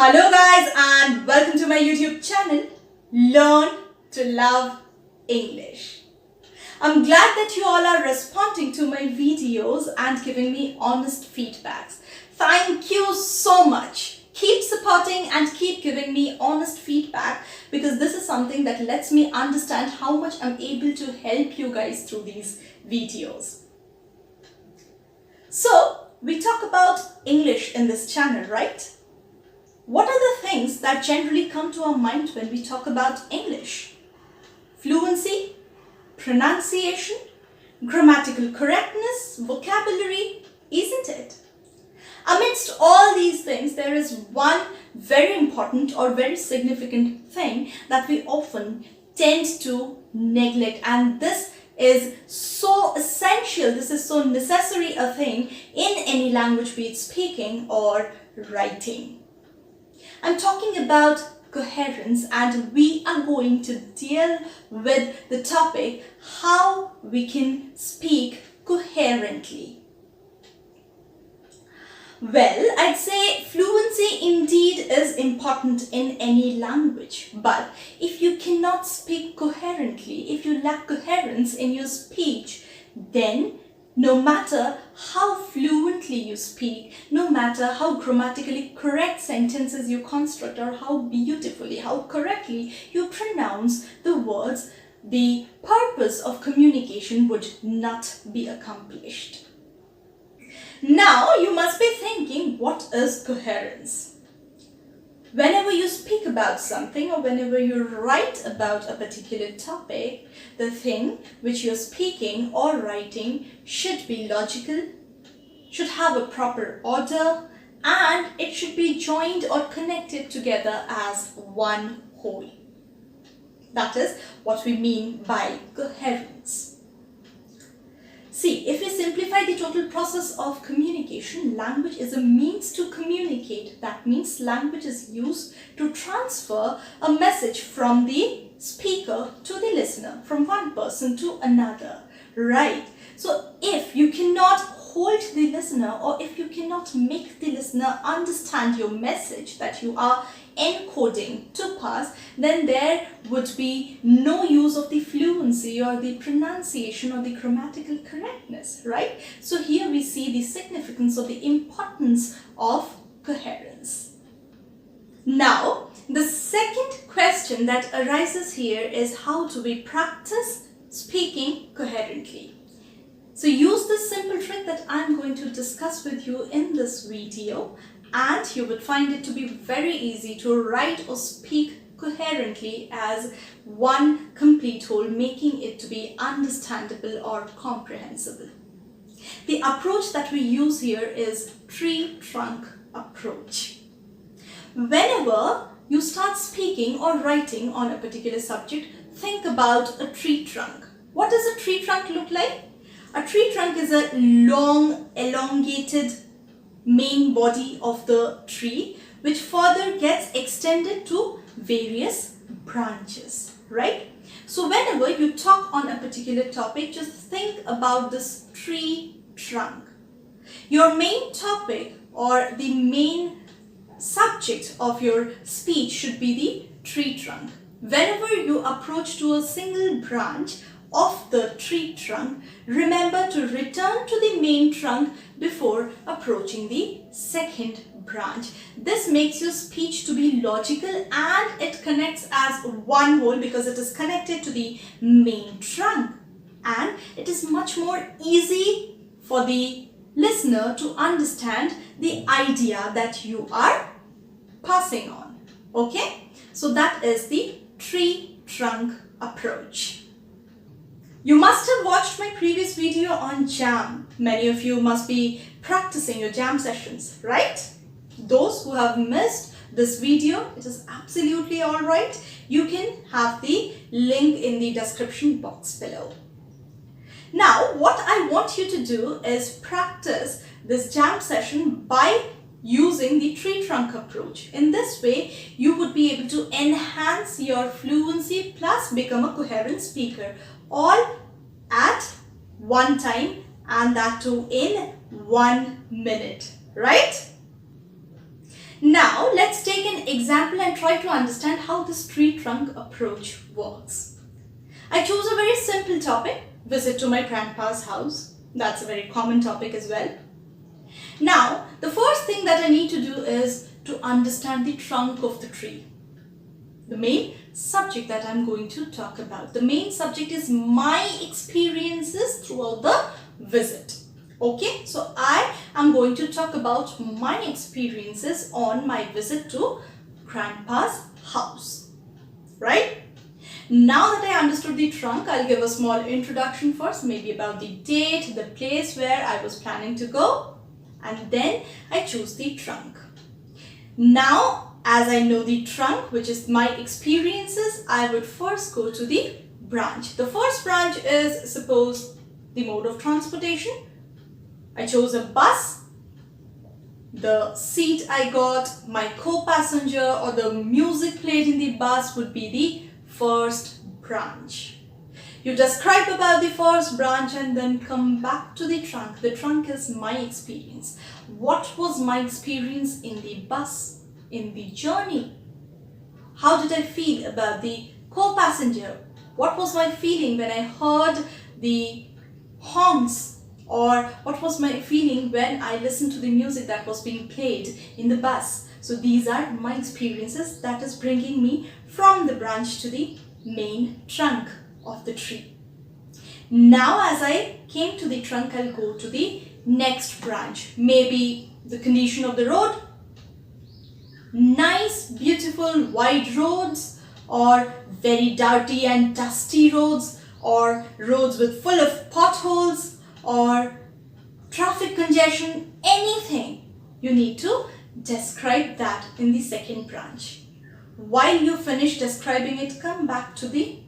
Hello guys and welcome to my YouTube channel, Learn to Love English. I'm glad that you all are responding to my videos and giving me honest feedbacks. Thank you so much. Keep supporting and keep giving me honest feedback because this is something that lets me understand how much I'm able to help you guys through these videos. So, we talk about English in this channel, right? What are the things that generally come to our mind when we talk about English? Fluency, pronunciation, grammatical correctness, vocabulary, isn't it? Amidst all these things, there is one very important or very significant thing that we often tend to neglect, and this is so essential, this is so necessary a thing in any language, be it speaking or writing. I'm talking about coherence, and we are going to deal with the topic how we can speak coherently. Well, I'd say fluency indeed is important in any language, but if you cannot speak coherently, if you lack coherence in your speech, then no matter how fluently you speak, no matter how grammatically correct sentences you construct or how beautifully, how correctly you pronounce the words, the purpose of communication would not be accomplished. Now, you must be thinking, what is coherence? Whenever you speak about something or whenever you write about a particular topic, the thing which you're speaking or writing should be logical, should have a proper order, and it should be joined or connected together as one whole. That is what we mean by coherence. See, if we simplify the total process of communication, language is a means to communicate. That means language is used to transfer a message from the speaker to the listener, from one person to another, right? So if you cannot hold the listener, or if you cannot make the listener understand your message that you are encoding to pass, then there would be no use of the fluency or the pronunciation or the grammatical correctness, right? So here we see the significance or the importance of coherence. Now, the second question that arises here is, how do we practice speaking coherently? So use this simple trick that I'm going to discuss with you in this video, and you would find it to be very easy to write or speak coherently as one complete whole, making it to be understandable or comprehensible. The approach that we use here is tree-trunk approach. Whenever you start speaking or writing on a particular subject, think about a tree trunk. What does a tree trunk look like? A tree trunk is a long, elongated main body of the tree, which further gets extended to various branches, right? So whenever you talk on a particular topic, just think about this tree trunk. Your main topic or the main subject of your speech should be the tree trunk. Whenever you approach to a single branch of the tree trunk, remember to return to the main trunk before approaching the second branch. This makes your speech to be logical and it connects as one whole because it is connected to the main trunk, and it is much more easy for the listener to understand the idea that you are passing on. Okay, so that is the tree trunk approach. You must have watched my previous video on jam. Many of you must be practicing your jam sessions, right? Those who have missed this video, it is absolutely alright. You can have the link in the description box below. Now, what I want you to do is practice this jam session by using the tree trunk approach. In this way, you would be able to enhance your fluency plus become a coherent speaker, all at one time, and that too in 1 minute, right? Now let's take an example and try to understand how this tree trunk approach works. I chose a very simple topic, visit to my grandpa's house. That's a very common topic as well. Now, the first thing that I need to do is to understand the trunk of the tree. The main subject that I'm going to talk about. The main subject is my experiences throughout the visit. Okay, so I am going to talk about my experiences on my visit to grandpa's house, right? Now that I understood the trunk, I'll give a small introduction first, maybe about the date, the place where I was planning to go, and then I choose the trunk. Now, as I know the trunk, which is my experiences, I would first go to the branch. The first branch is, suppose, the mode of transportation. I chose a bus. The seat I got, my co-passenger or the music played in the bus would be the first branch. You describe about the first branch and then come back to the trunk. The trunk is my experience. What was my experience in the bus, in the journey? How did I feel about the co-passenger? What was my feeling when I heard the honks? Or what was my feeling when I listened to the music that was being played in the bus? So these are my experiences that is bringing me from the branch to the main trunk of the tree. Now as I came to the trunk, I'll go to the next branch. Maybe the condition of the road. Nice, beautiful, wide roads, or very dirty and dusty roads, or roads with full of potholes, or traffic congestion, anything. You need to describe that in the second branch. While you finish describing it, come back to the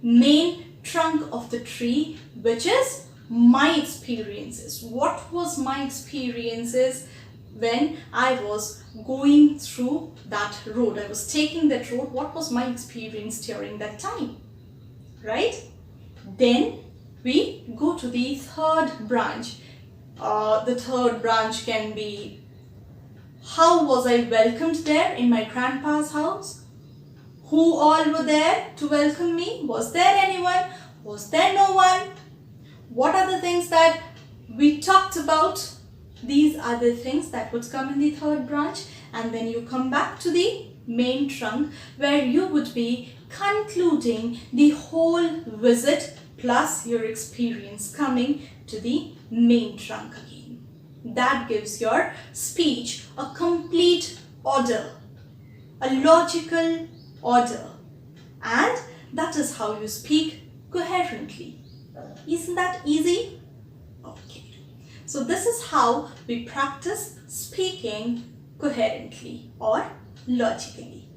main trunk of the tree, which is my experiences. What was my experiences when I was going through that road? I was taking that road. What was my experience during that time? Right? Then we go to the third branch. The third branch can be, how was I welcomed there in my grandpa's house? Who all were there to welcome me? Was there anyone? Was there no one? What are the things that we talked about? These are the things that would come in the third branch, and then you come back to the main trunk where you would be concluding the whole visit plus your experience coming to the main trunk again. That gives your speech a complete order, a logical order, and that is how you speak coherently. Isn't that easy? Okay. So this is how we practice speaking coherently or logically.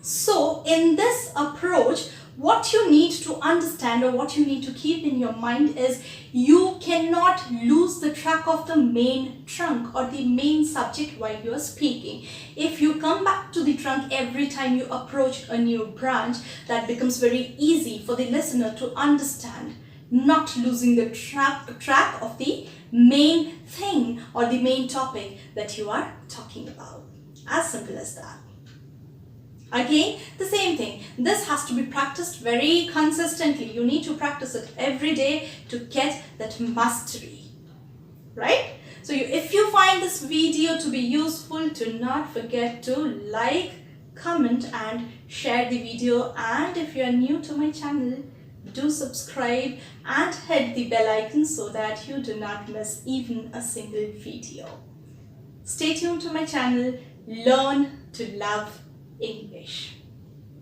So in this approach, what you need to understand or what you need to keep in your mind is you cannot lose the track of the main trunk or the main subject while you are speaking. If you come back to the trunk every time you approach a new branch, that becomes very easy for the listener to understand, not losing the track of the main thing or the main topic that you are talking about. As simple as that. Again, the same thing. This has to be practiced very consistently. You need to practice it every day to get that mastery. Right? So if you find this video to be useful, do not forget to like, comment and share the video. And if you are new to my channel, do subscribe and hit the bell icon so that you do not miss even a single video. Stay tuned to my channel. Learn to love English.